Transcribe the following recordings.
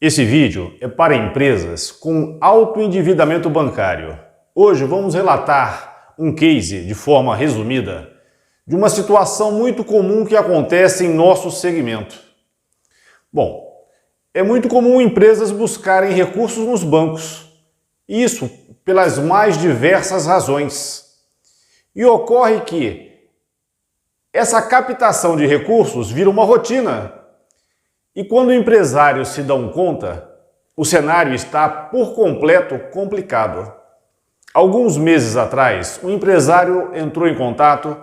Esse vídeo é para empresas com alto endividamento bancário. Hoje vamos relatar um case de forma resumida de uma situação muito comum que acontece em nosso segmento. Bom, é muito comum empresas buscarem recursos nos bancos, isso pelas mais diversas razões. E ocorre que essa captação de recursos vira uma rotina. E quando o empresário se dão conta, o cenário está por completo complicado. Alguns meses atrás, um empresário entrou em contato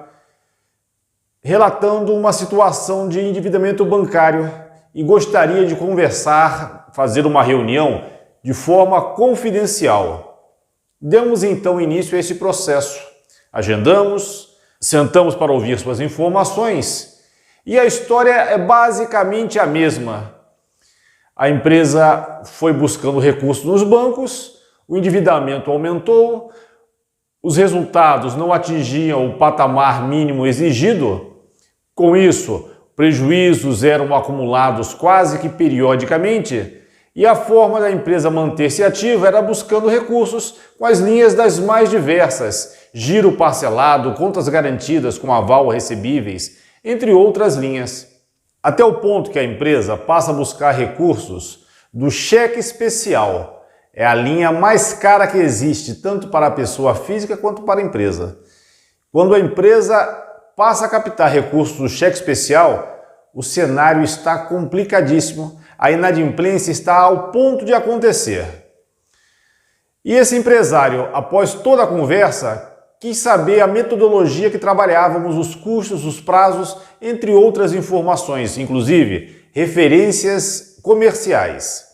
relatando uma situação de endividamento bancário e gostaria de conversar, fazer uma reunião de forma confidencial. Demos então início a esse processo. Agendamos, sentamos para ouvir suas informações. E a história é basicamente a mesma. A empresa foi buscando recursos nos bancos, o endividamento aumentou, os resultados não atingiam o patamar mínimo exigido. Com isso, prejuízos eram acumulados quase que periodicamente e a forma da empresa manter-se ativa era buscando recursos com as linhas das mais diversas, giro parcelado, contas garantidas com aval recebíveis, entre outras linhas, até o ponto que a empresa passa a buscar recursos do cheque especial. É a linha mais cara que existe, tanto para a pessoa física quanto para a empresa. Quando a empresa passa a captar recursos do cheque especial, o cenário está complicadíssimo, a inadimplência está ao ponto de acontecer. E esse empresário, após toda a conversa, quis saber a metodologia que trabalhávamos, os custos, os prazos, entre outras informações, inclusive referências comerciais.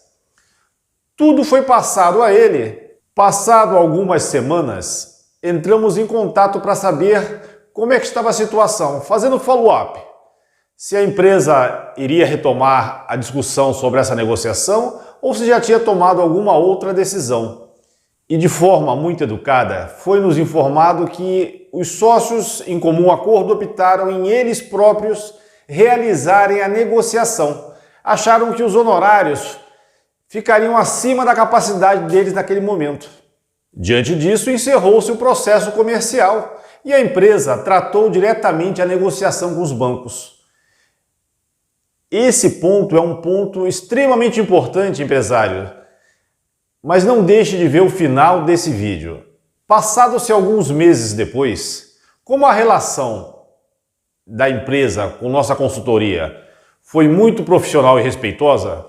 Tudo foi passado a ele. Passado algumas semanas, entramos em contato para saber como é que estava a situação, fazendo follow-up. Se a empresa iria retomar a discussão sobre essa negociação ou se já tinha tomado alguma outra decisão. E de forma muito educada, foi nos informado que os sócios, em comum acordo, optaram em eles próprios realizarem a negociação. Acharam que os honorários ficariam acima da capacidade deles naquele momento. Diante disso, encerrou-se o processo comercial e a empresa tratou diretamente a negociação com os bancos. Esse ponto é um ponto extremamente importante, empresário. Mas não deixe de ver o final desse vídeo. Passados-se alguns meses depois, como a relação da empresa com nossa consultoria foi muito profissional e respeitosa,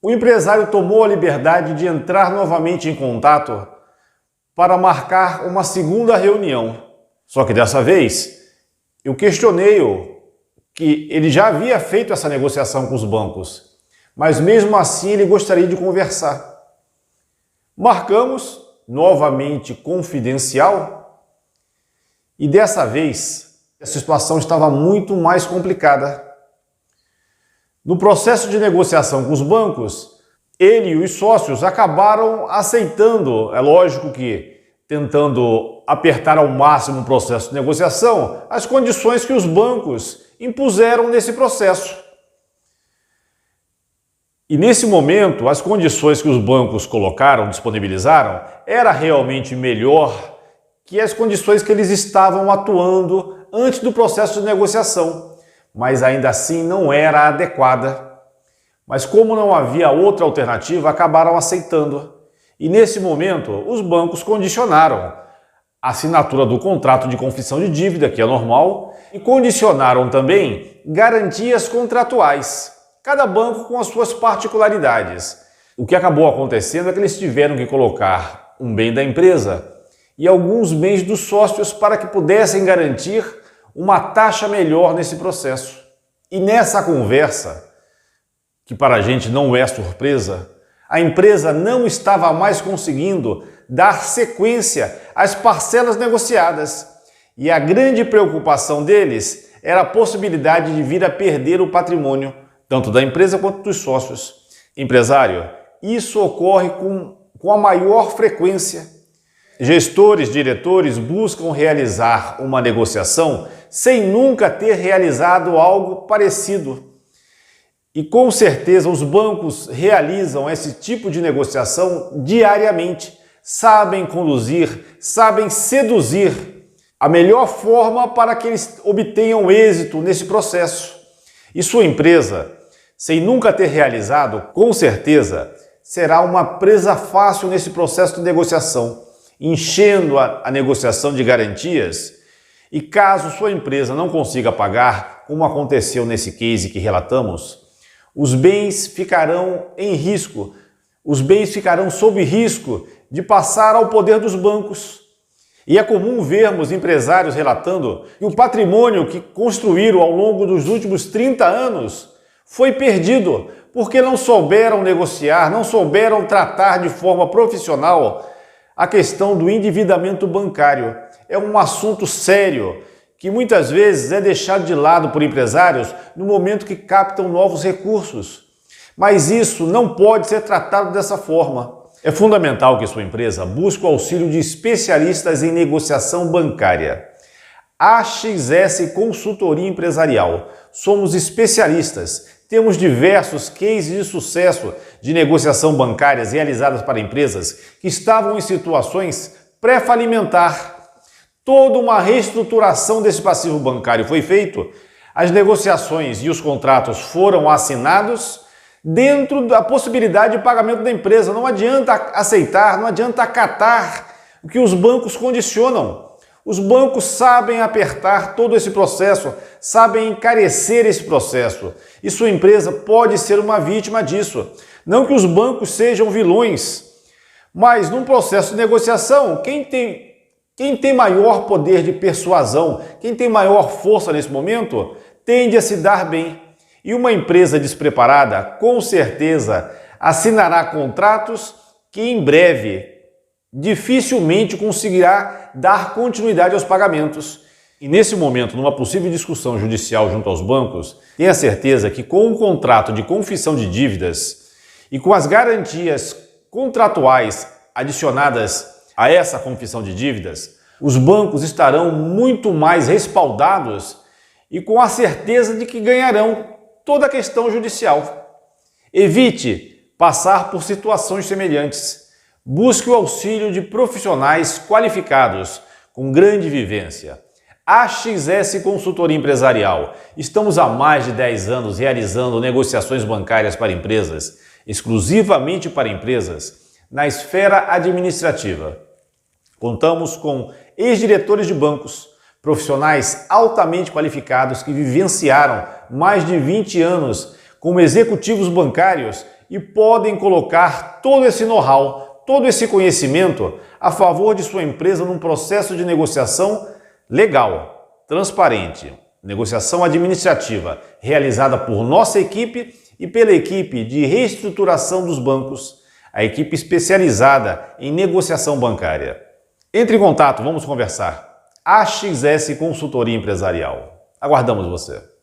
o empresário tomou a liberdade de entrar novamente em contato para marcar uma segunda reunião. Só que dessa vez, eu questionei-o que ele já havia feito essa negociação com os bancos, mas mesmo assim ele gostaria de conversar. Marcamos, novamente confidencial, e dessa vez a situação estava muito mais complicada. No processo de negociação com os bancos, ele e os sócios acabaram aceitando, é lógico que tentando apertar ao máximo o processo de negociação, as condições que os bancos impuseram nesse processo. E nesse momento, as condições que os bancos colocaram, disponibilizaram, era realmente melhor que as condições que eles estavam atuando antes do processo de negociação, mas ainda assim não era adequada. Mas como não havia outra alternativa, acabaram aceitando. E nesse momento, os bancos condicionaram a assinatura do contrato de confissão de dívida, que é normal, e condicionaram também garantias contratuais. Cada banco com as suas particularidades. O que acabou acontecendo é que eles tiveram que colocar um bem da empresa e alguns bens dos sócios para que pudessem garantir uma taxa melhor nesse processo. E nessa conversa, que para a gente não é surpresa, a empresa não estava mais conseguindo dar sequência às parcelas negociadas. E a grande preocupação deles era a possibilidade de vir a perder o patrimônio, tanto da empresa quanto dos sócios. Empresário, isso ocorre com a maior frequência. Gestores, diretores buscam realizar uma negociação sem nunca ter realizado algo parecido. E com certeza os bancos realizam esse tipo de negociação diariamente, sabem conduzir, sabem seduzir a melhor forma para que eles obtenham êxito nesse processo. E sua empresa, sem nunca ter realizado, com certeza será uma presa fácil nesse processo de negociação, enchendo a negociação de garantias. E caso sua empresa não consiga pagar, como aconteceu nesse case que relatamos, os bens ficarão em risco, os bens ficarão sob risco de passar ao poder dos bancos. E é comum vermos empresários relatando que o patrimônio que construíram ao longo dos últimos 30 anos foi perdido porque não souberam negociar, não souberam tratar de forma profissional a questão do endividamento bancário. É um assunto sério que muitas vezes é deixado de lado por empresários no momento que captam novos recursos. Mas isso não pode ser tratado dessa forma. É fundamental que sua empresa busque o auxílio de especialistas em negociação bancária. AXS Consultoria Empresarial. Somos especialistas. Temos diversos cases de sucesso de negociação bancárias realizadas para empresas que estavam em situações pré-falimentar. Toda uma reestruturação desse passivo bancário foi feito, as negociações e os contratos foram assinados dentro da possibilidade de pagamento da empresa. Não adianta aceitar, não adianta acatar o que os bancos condicionam. Os bancos sabem apertar todo esse processo, sabem encarecer esse processo. E sua empresa pode ser uma vítima disso. Não que os bancos sejam vilões, mas num processo de negociação, quem tem maior poder de persuasão, quem tem maior força nesse momento, tende a se dar bem. E uma empresa despreparada, com certeza, assinará contratos que em breve dificilmente conseguirá dar continuidade aos pagamentos. E nesse momento, numa possível discussão judicial junto aos bancos, tenha certeza que com o contrato de confissão de dívidas e com as garantias contratuais adicionadas a essa confissão de dívidas, os bancos estarão muito mais respaldados e com a certeza de que ganharão toda a questão judicial. Evite passar por situações semelhantes. Busque o auxílio de profissionais qualificados, com grande vivência. AXS Consultoria Empresarial. Estamos há mais de 10 anos realizando negociações bancárias para empresas, exclusivamente para empresas, na esfera administrativa. Contamos com ex-diretores de bancos, profissionais altamente qualificados que vivenciaram mais de 20 anos como executivos bancários e podem colocar todo esse know-how, todo esse conhecimento a favor de sua empresa num processo de negociação legal, transparente, negociação administrativa realizada por nossa equipe e pela equipe de reestruturação dos bancos, a equipe especializada em negociação bancária. Entre em contato, vamos conversar. AXS Consultoria Empresarial. Aguardamos você.